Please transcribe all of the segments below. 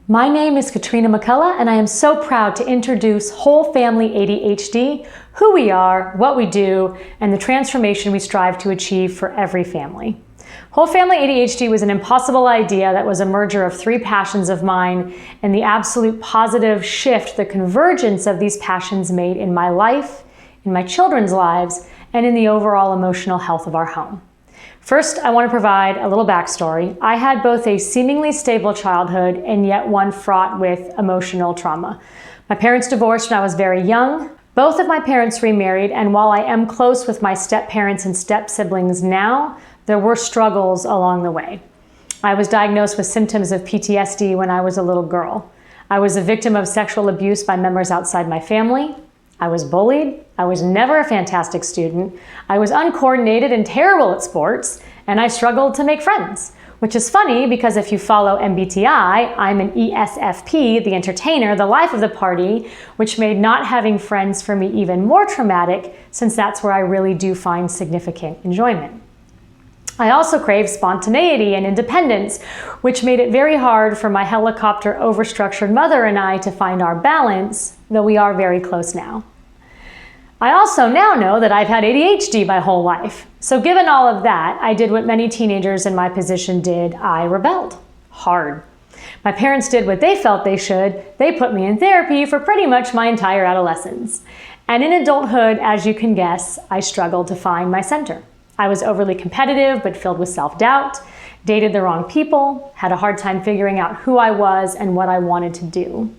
My name is Katrina McCullough, and I am so proud to introduce Whole Family ADHD, who we are, what we do, and the transformation we strive to achieve for every family. Whole Family ADHD was an impossible idea that was a merger of three passions of mine, and the absolute positive shift the convergence of these passions made in my life, in my children's lives, and in the overall emotional health of our home. First, I want to provide a little backstory. I had both a seemingly stable childhood and yet one fraught with emotional trauma. My parents divorced when I was very young. Both of my parents remarried, and while I am close with my step-parents and step-siblings now, there were struggles along the way. I was diagnosed with symptoms of PTSD when I was a little girl. I was a victim of sexual abuse by members outside my family. I was bullied. I was never a fantastic student. I was uncoordinated and terrible at sports, and I struggled to make friends, which is funny because if you follow MBTI, I'm an ESFP, the entertainer, the life of the party, which made not having friends for me even more traumatic, since that's where I really do find significant enjoyment. I also crave spontaneity and independence, which made it very hard for my helicopter overstructured mother and I to find our balance, though we are very close now. I also now know that I've had ADHD my whole life. So given all of that, I did what many teenagers in my position did. I rebelled hard. My parents did what they felt they should. They put me in therapy for pretty much my entire adolescence. And in adulthood, as you can guess, I struggled to find my center. I was overly competitive but filled with self-doubt, dated the wrong people, had a hard time figuring out who I was and what I wanted to do.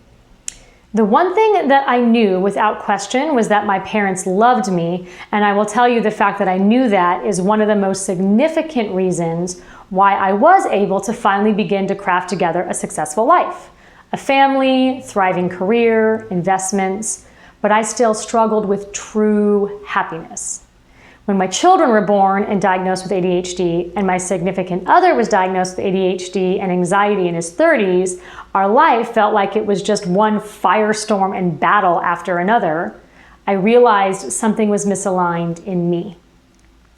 The one thing that I knew without question was that my parents loved me, and I will tell you the fact that I knew that is one of the most significant reasons why I was able to finally begin to craft together a successful life. A family, thriving career, investments, but I still struggled with true happiness. When my children were born and diagnosed with ADHD, and my significant other was diagnosed with ADHD and anxiety in his 30s, our life felt like it was just one firestorm and battle after another. I realized something was misaligned in me.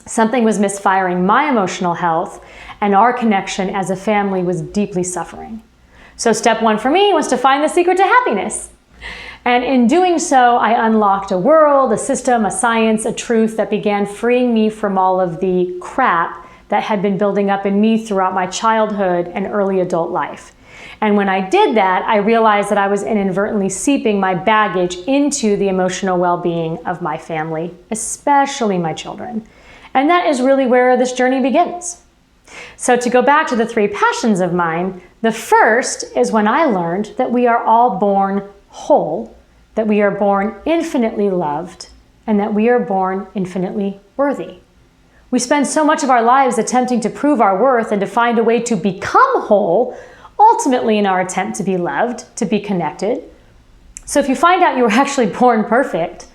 Something was misfiring my emotional health, and our connection as a family was deeply suffering. So step one for me was to find the secret to happiness. And in doing so, I unlocked a world, a system, a science, a truth that began freeing me from all of the crap that had been building up in me throughout my childhood and early adult life. And when I did that, I realized that I was inadvertently seeping my baggage into the emotional well-being of my family, especially my children. And that is really where this journey begins. So to go back to the three passions of mine, the first is when I learned that we are all born whole, that we are born infinitely loved, and that we are born infinitely worthy. We spend so much of our lives attempting to prove our worth and to find a way to become whole, ultimately in our attempt to be loved, to be connected. So if you find out you were actually born perfect,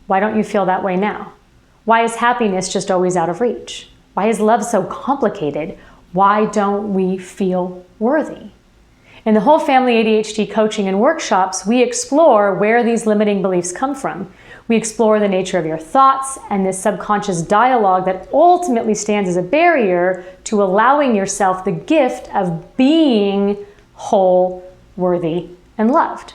why don't you feel that way now? Why is happiness just always out of reach? Why is love so complicated? Why don't we feel worthy? In the Whole Family ADHD coaching and workshops, we explore where these limiting beliefs come from. We explore the nature of your thoughts and this subconscious dialogue that ultimately stands as a barrier to allowing yourself the gift of being whole, worthy, and loved.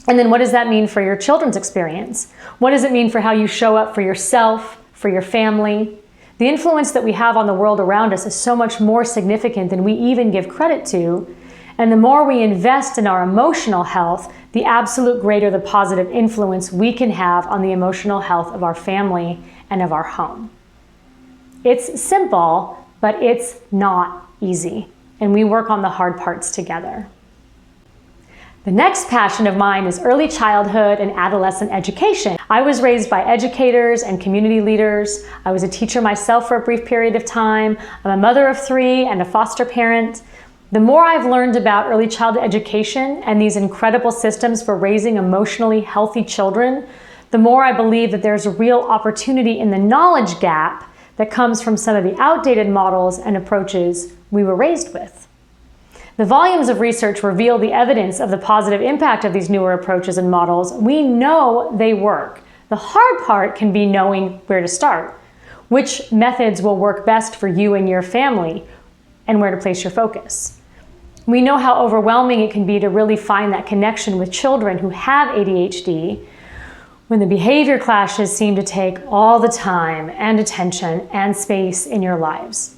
And then what does that mean for your children's experience? What does it mean for how you show up for yourself, for your family? The influence that we have on the world around us is so much more significant than we even give credit to. And the more we invest in our emotional health, the absolute greater the positive influence we can have on the emotional health of our family and of our home. It's simple, but it's not easy. And we work on the hard parts together. The next passion of mine is early childhood and adolescent education. I was raised by educators and community leaders. I was a teacher myself for a brief period of time. I'm a mother of three and a foster parent. The more I've learned about early childhood education and these incredible systems for raising emotionally healthy children, the more I believe that there's a real opportunity in the knowledge gap that comes from some of the outdated models and approaches we were raised with. The volumes of research reveal the evidence of the positive impact of these newer approaches and models. We know they work. The hard part can be knowing where to start, which methods will work best for you and your family, and where to place your focus. We know how overwhelming it can be to really find that connection with children who have ADHD when the behavior clashes seem to take all the time and attention and space in your lives.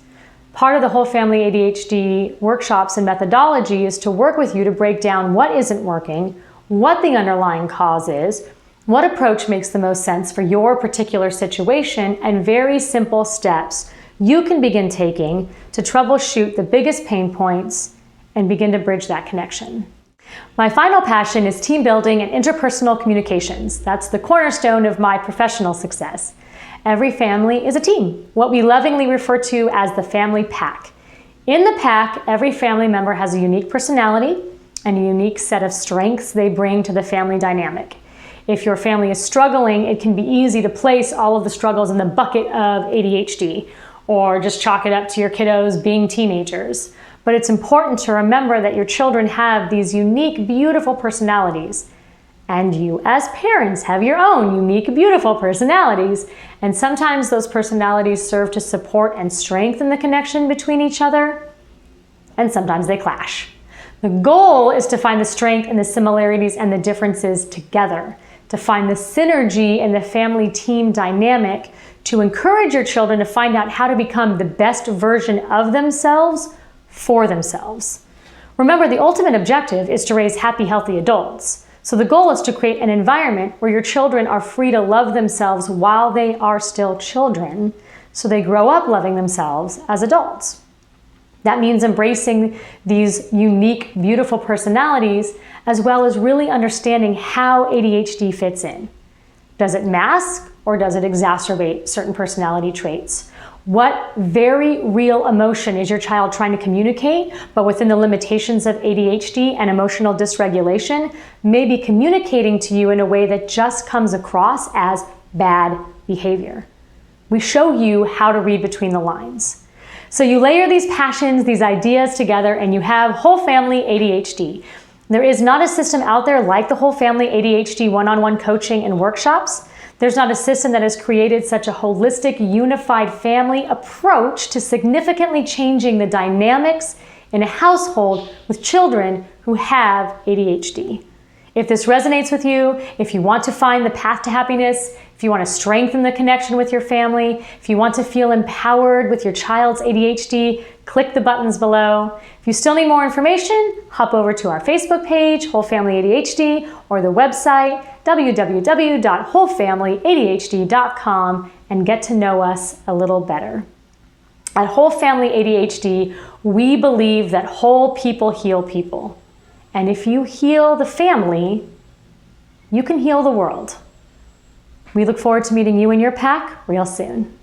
Part of the Whole Family ADHD workshops and methodology is to work with you to break down what isn't working, what the underlying cause is, what approach makes the most sense for your particular situation, and very simple steps you can begin taking to troubleshoot the biggest pain points and begin to bridge that connection. My final passion is team building and interpersonal communications. That's the cornerstone of my professional success. Every family is a team, what we lovingly refer to as the family pack. In the pack, every family member has a unique personality and a unique set of strengths they bring to the family dynamic. If your family is struggling, it can be easy to place all of the struggles in the bucket of ADHD, or just chalk it up to your kiddos being teenagers. But it's important to remember that your children have these unique, beautiful personalities. And you, as parents, have your own unique, beautiful personalities. And sometimes those personalities serve to support and strengthen the connection between each other, and sometimes they clash. The goal is to find the strength and the similarities and the differences together, to find the synergy in the family team dynamic, to encourage your children to find out how to become the best version of themselves for themselves. Remember, the ultimate objective is to raise happy, healthy adults. So the goal is to create an environment where your children are free to love themselves while they are still children, so they grow up loving themselves as adults. That means embracing these unique, beautiful personalities, as well as really understanding how ADHD fits in. Does it mask or does it exacerbate certain personality traits? What very real emotion is your child trying to communicate, but within the limitations of ADHD and emotional dysregulation, may be communicating to you in a way that just comes across as bad behavior? We show you how to read between the lines. So you layer these passions, these ideas together, and you have Whole Family ADHD. There is not a system out there like the Whole Family ADHD one-on-one coaching and workshops. There's not a system that has created such a holistic, unified family approach to significantly changing the dynamics in a household with children who have ADHD. If this resonates with you, if you want to find the path to happiness, if you want to strengthen the connection with your family, if you want to feel empowered with your child's ADHD, click the buttons below. If you still need more information, hop over to our Facebook page, Whole Family ADHD, or the website, www.wholefamilyadhd.com, and get to know us a little better. At Whole Family ADHD, we believe that whole people heal people. And if you heal the family, you can heal the world. We look forward to meeting you and your pack real soon.